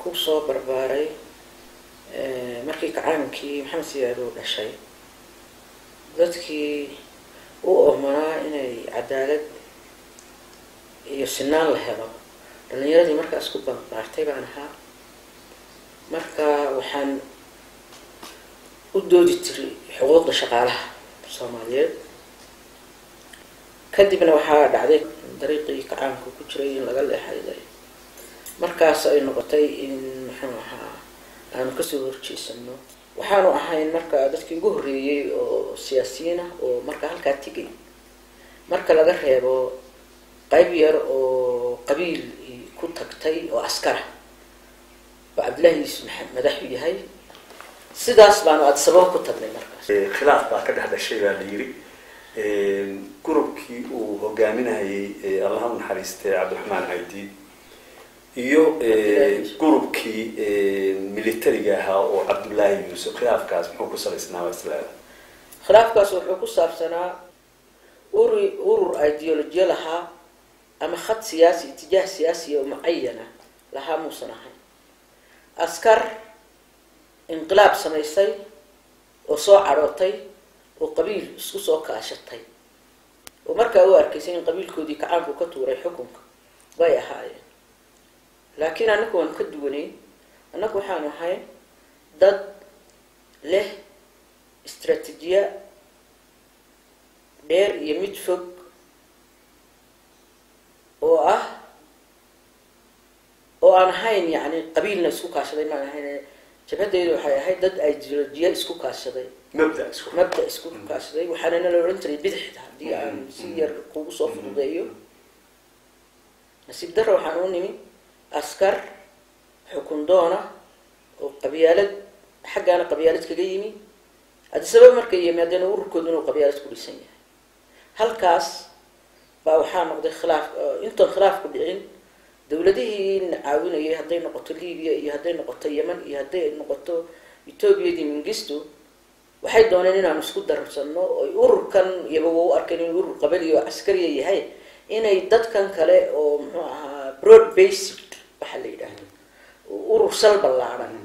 كوسو برباري مركي كعانكي محمد سيادو دشاي dadkii u oomanaa inay cadaalad iyo sinaan la helo dhalinyaradii markaas ku bartay baan ahaa marka waxaan u doodi jiray xuquuqda shaqaalaha Soomaaliyeed kadibna waxaa dhacday dariiqii kacaanku ku jiray in laga leexday markaas ay noqotay in maxaan ahaa aan ka soo horjeesano waxaanu ahayn marka dadkii ugu horeeyay oo siyaasiyiin ah oo marka halka tigay marka laga reebo qayb yar oo qabiil ku tagtay oo askar Abdullahi Maxamed madaxu yahay sidaas baanu ad sabab ku tagnay markaas khilaaf baa ka dhaxdashay baa la yiri gurubkii uu hogaaminayay Allah u naxariistay Cabdiraxmaan Haydi iyo gurubkii militariga ahaa oo Abdullahi Yusuf khilaafkaas muxuu ku salaysnaa islaamka khilaafkaas wuxuu ku saabsanaa urur ideology laha ama khat siyaasi اتجاه سياسي معينة laha muusanahay askar inqilaab samaysay oo soo carootay oo qabiil isku soo kaashatay oo markaa uu arkay in qabiilkoodii kacaanku ka tuuray xukunka way ahaayeen laakiin anagu waan ka duwanay anagu waxaan ahay dad leh istaraatiijiya dheer iyo mid fog oo aan ahayn yani qabiilna isku kaashaday ma ahayn jabhadeedu waxay ahayd dad ideolojiya isku kaashaday mabda isku kaashaday waxaana la oran jiray bidixda hadii aan si yar kugu soo fududeeyo nasiib darro waxaan u nimi askar xukun doona oo qabyaalad xaqana qabyaalad kaga yimi hada sabab markay yimaadeen ururkoodu inuu qabyaalad ku dhisan yahay halkaas baa waxaa noqday khilaaf inta khilaaf ku dhicin dawladihii caawinayay haday noqoto Liibiya iyo haday noqoto Yemen iyo haday noqoto Itoobiya Mengistu waxay dooneen inaan isku darsano oo ururkan iyagu u arkeen in urur qabali oo askari yahay inay dadkan kale oo muxuu ahaa broad based waxa la yiraahdo urur salbalaaran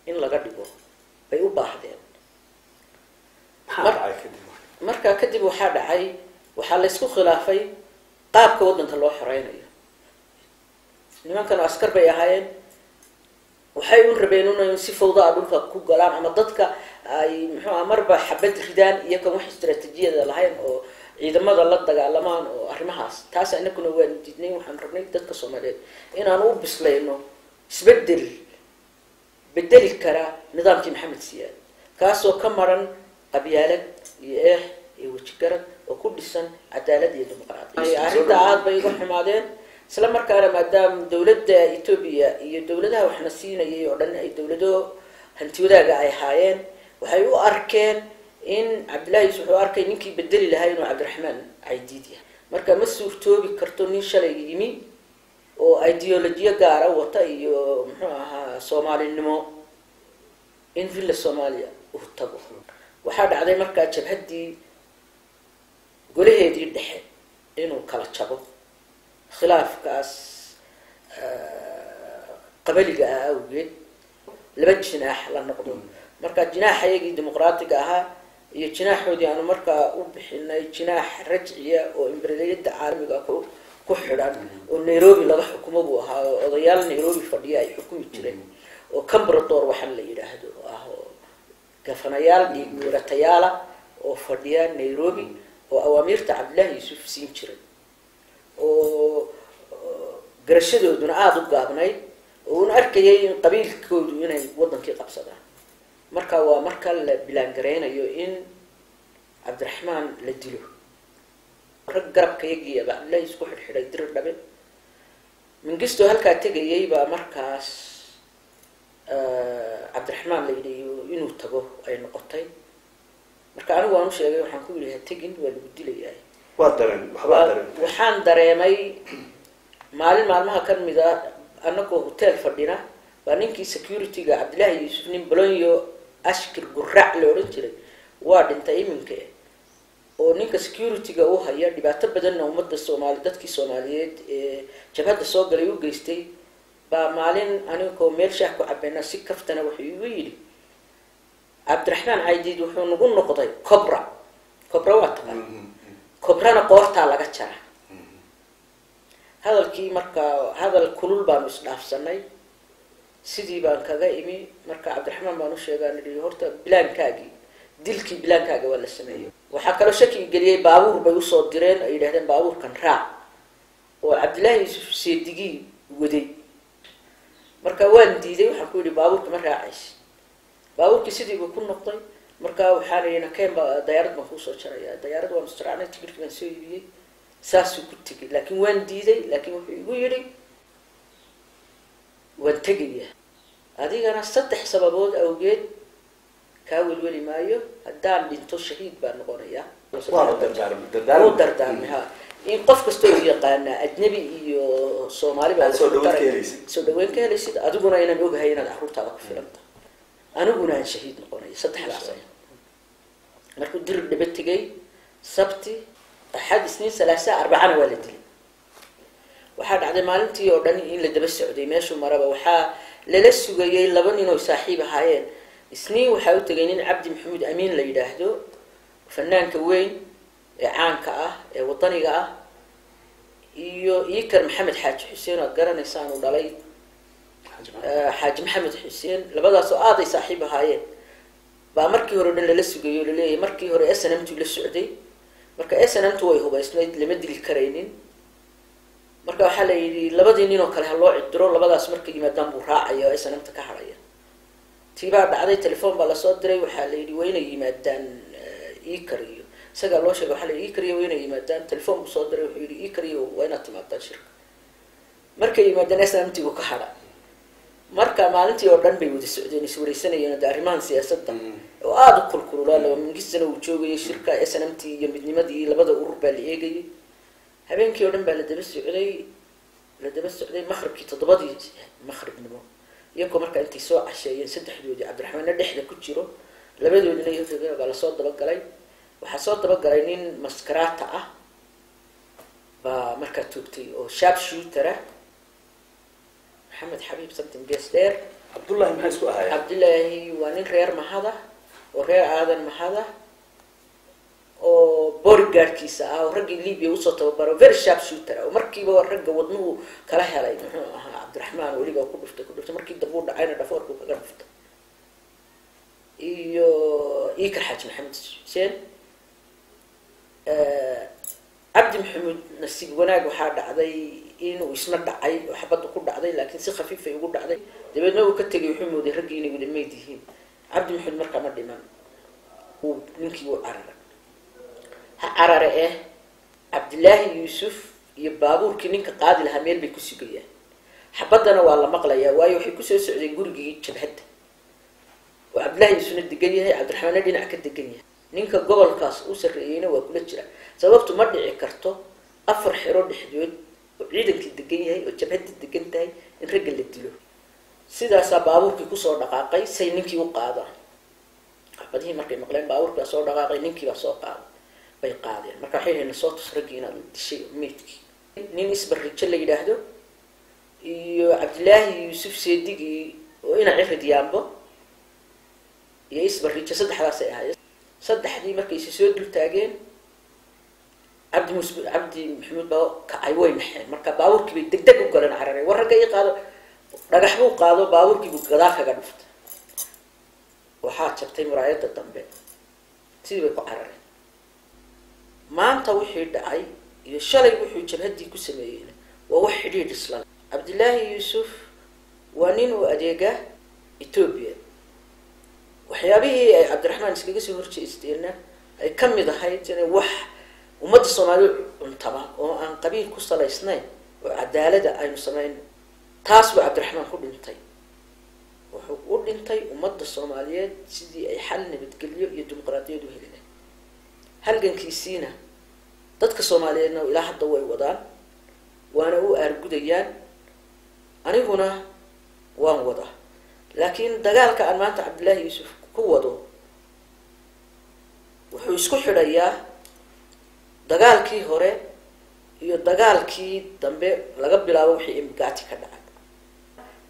in laga dhigo bay u baahdeen marka kadib waxa dhacay waxa la isku khilaafay qaabka wadanka loo xoreynayo nimankan askar bay ahaayeen waxay u rabeen inay si fawda dhulka ku galaan ama dadka ay muxuu marba xabad ridaan iyo kan wax istaraatiijiyada lahayn oo ciidamada la dagaalamaan oo arrimahaas taas anaguna waan diidnay waxaan rabnay dadka Soomaaliyeed inaan u bislayno bedeli kara nidaamkii Maxamed Siyaad kaasoo ka maran qabyaalad iyo wajgarad oo ku dhisan cadaalad iyo dimuqraadiyad arrinta aad bay uga xumaadeen isla markaana maadaam dawladda Itoobiya iyo dawladaha waxna siinayay oo dhan ay dawlado hanti wadaaga ay haayeen waxay u arkeen in Abdullahi wuxuu arkay ninkii bedeli lahaa inuu Cabdiraxmaan Haydi yahay marka ma suurtoobi karto nin shalay yimi oo ideology gaar ah wata iyo muxuu ahaa Soomaalinimo in villa Soomaaliya uu tago waxa dhacday marka jabhadii golaheedii dhexe inuu kala jabo khilaafkaas qabaliga awgeed laba jinaax la noqdo marka jinaaxayagii dimuqraadiga ahaa iyo jinaaxoodii aanu marka u bixinay jinaax rajciya oo imbreliyada caalamiga ku xidhan oo Nairobi laga xukumo buu ahaa odayaal Nairobi fadhiya ay xukumi jireen oo Kambrador waxan la yiraahdo gafanayaal iyo guratayaal oo fadhiya Nairobi oo awaamirta Abdullahi Yusuf siin jiray oo garashadooduna aad u gaabnayd oo uu arkayay in qabiilkoodu inay wadankii qabsadaan marka waa marka la bilaan gareynayo in Cabdiraxmaan la dilo rag garabkayagii Abdullahi isku xidhay dir dhabe Mengistu halka tagayay baa markaas Cabdiraxmaan la yidhi inuu tago ay noqotay marka anigu waan u sheegay waxaan ku yiri tagin waa lagu dilayaa waxaan dareemay maalin maalmaha kan mid ah anagoo hotel fadhina baa ninkii security-ga Abdullahi Yusuf nin Bolonyo ashkir guraac la oran jiray waa dhintay iminka oo ninka security-ga uu haya dhibaato badan ummadda Soomaaliyeed dadkii Soomaaliyeed ee jabhada soo galay u geystay maalin anigoo meel shaah ku cabayna si kaftana wuxuu igu yidhi cabdiraxmaan caydiid wuxuu nagu noqday cobra waa taqaan cobrana qoortaa laga jara hadalkii markaa hadal kulul baanu isdhaafsanay sidii baan kaga imi marka cabdiraxmaan baan u sheegaan idhi horta bilaankaagii dilkii bilaankaaga waa la sameeyey waxaa kaloo shaki geliyey baabuur bay usoo direen ay yidhahdeen baabuurkan raac oo cabdillaahi yuusuf seedigii waday marka waan diiday waxaan ku yidhi baabuurka ma raacaysa baabuurkii sidiiba ku noqday marka waxaan idhi nakeen dayaarad baan kuusoo jaraya dayaarad waan israacnay tigirkii baan soo iibiyey saasuu ku tegay laakiin waan diiday laakiin wuxuu igu yidhi waan tegaya adigana 3 sababood awgeed kaa welweli maayo haddaan dhinto shahiid baan noqonayaa u dardaarmay in qof kasta uu yaqaanaa ajnabi iyo soomaali baa soo dhaweyn ka helaysid adiguna inaan ogahay inaad carruurtaada ku filanta aniguna aan shahiid noqonayo 3daas markuu dir dhaba tegay sabti axad isniin salaasa arbacana waa la dilay waxaa dhacday maalintii oo dhan in la daba socday meeshuu maraba waxaa lala sugayay 2 nin oo saaxiib ahaayeen isniin waxaa u tagay nin cabdi maxamuud amiin la yidhaahdo fanaanka weyn ee caanka ah ee wadaniga ah iyo iikar maxamed xaaji xuseen oo garanaysaan uu dhalay xaaji maxamed xuseen labadaas oo aaday saaxiib ahaayeen baa markii hore dhan lala sugayo laleeyahay markii hore snmt la socday marka snmt way hubaysnayd lama dili karaynin marka waxaa la yidhi 2 nin oo kale ha loo cidiro labadaas markay yimaadaan buu raacaya oo snmt ka hadhaya tiibaa dhacday telefoon baa lasoo diray waxaa la yidhi waa inay yimaadaan iikar iyo isagaa loo sheegay waxaa la yidhi iikar iyo waa inay yimaadaan telefoon buu soo diray wuxuu yidhi iikar iyo waa inaad timaadaan shirka markay yimaadaan snmtigu ka hadha marka maalintii oo dhan bay wada socdeen iswareysanayeen arrimahan siyaasadda oo aada u kulkululaa laba mingisana uu joogayay shirka snmt iyo midnimadii labada urur baa la eegayay habeenkii oo dhan baa la daba socday maqribkii 7 maqribnimo iyagoo markaa intay soo casheeyeen 3doodii cabdiraxmaanna dhexda ku jiro labadoodina iyaga baa lasoo dabagalay waxaa soo dabagalay nin maskaraata ah baa markaa toogtay oo sharp shooter ah maxamed xabiib something gesder cabdullaahi maxay isku ahaayeen cabdullaahi waa nin reer mahada oo reer aadan mahada oo bodyguardkiisa ah oo raggii Liibiya usoo tababaro very sharp shooter oo markiiba ragga wadnuhu kala helay muxuu ahaa cabdiraxmaan weliba ku dhuftay markii dambu dhacayna dhafoorku kaga dhuftay iyo iikar xaaji maxamed xuseen cabdi maxamuud nasiib wanaag waxaa dhacday inuu isna dhacay oo xabadda ku dhacday laakiin si khafiif ay ugu dhacday dabeedna uu ka tegay wuxuu mooday raggii inay wada meyd yihiin cabdi maxamuud markaa ma dhiman uu ninkii u cararay carare cabdillaahi yuusuf iyo baabuurkii ninka qaadi lahaa meel bay ku sugayaan xabaddana waa la maqlayaa waayo waxay kusoo socdeen gurigii jabhadda oo cabdillaahi yuusufna degan yahay cabdiraxmaanna dhinac ka degan yahay ninka gobolkaas u sarreeyeyna waa kula jira sababtu ma dhici karto 4 xero dhexdood oo ciidankii degan yahay oo jabhadda degan tahay in ragga la dilo sidaasaa baabuurkii kusoo dhaqaaqay say ninkii u qaadaan xabadihii markay maqleen baabuurkii baa soo dhaqaaqay ninkii baa soo qaaday bay qaadeen marka waxay hayna soo tus raggii inaad dishay meydkii nin isbarrijo la yidhaahdo iyo cabdillaahi yuusuf seedigii oo ina cirid yaambo iyo isbarrijo 3daas ay ahaayeen 3dii markay soo dul taageen cabdi maxamuud baa kacay way naxeen marka baabuurkii bay degdeg u galeen cararay war ragga ii qaado dhagax buu qaado baabuurkii buu gadaal kaga dhuftay waxaa jabtay muraayadda dambe sidii bay ku carareen maanta wixii dhacay iyo shalay wuxuu jabhaddii ku sameeyeen waa wax xidhiidh isla cabdillaahi yuusuf waa nin uu adeega Ethiopia waxyaabihii ay cabdiraxmaan iskaga soo horjeesteenna ay ka mid ahayd inay wax ummadda Soomaaliyeed cuntaba oo aan qabiil ku salaysnayn oo cadaalada aynu sameeyno taas buu cabdiraxmaan ku dhintay wuxuu u dhintay ummadda Soomaaliyeed sidii ay xal nabadgelyo iyo dimuqraadiyad u heli lahayd halgankiisiina dadka Soomaaliyeedna ilaa hadda way wadaan waana u argudayaan aniguna waan wada laakiin dagaalka aan maanta cabdillaahi yuusuf ku wado wuxuu isku xidhayaa dagaalkii hore iyo dagaalkii dambe laga bilaabo wixii imgaati ka dhacay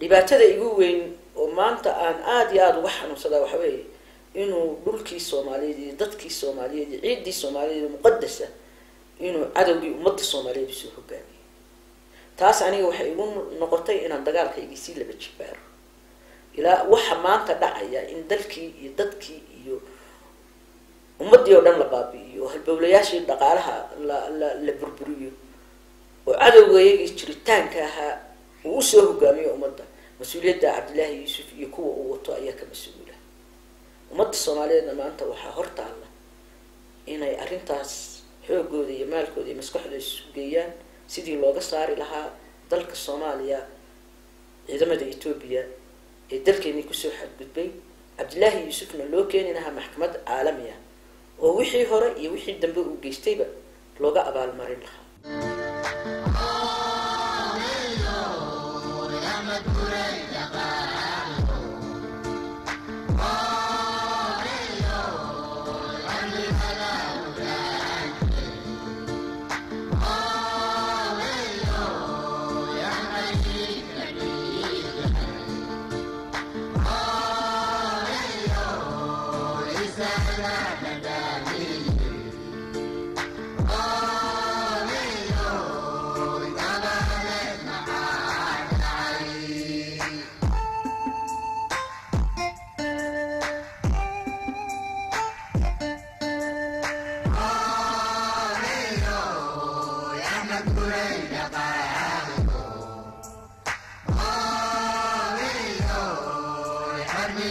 dhibaatada igu weyn oo maanta aan aad iyo aad uga xanuunsadaa waxa weeye inuu dhulkii Soomaaliyeed iyo dadkii Soomaaliyeed iyo ciidii Soomaaliyeed muqaddasa inuu cadawgii ummadda Soomaaliyeed soo hogaamiyo taas aniga waxay igu noqotay inaan dagaalkayga si laba jibaaro ilaa waxa maanta dhacaya in dalkii iyo dadkii iyo ummadii oo dhan la baabi'iyo halbowlayaashii dhaqaalaha la burburiyo oo cadawgayagii jiritaanka ahaa uu soo hogaamiyo ummadda mas'uuliyadda Cabdullaahi Yuusuf iyo kuwa uu wato ayaa ka mas'uula ummadda Soomaaliyeedna maanta waxaa hortaala inay arrintaas xoogooda iyo maalkooda iyo maskaxdooda isu geeyaan sidii looga saari lahaa dalka Soomaaliya ciidamada Itoobiya ee dalkeennii ku soo xadgudbay Cabdullaahi Yuusufna loo keeni lahaa maxkamad caalami ah oo wixii hore iyo wixii dambe uu geystayba looga abaalmarin lahaa Army,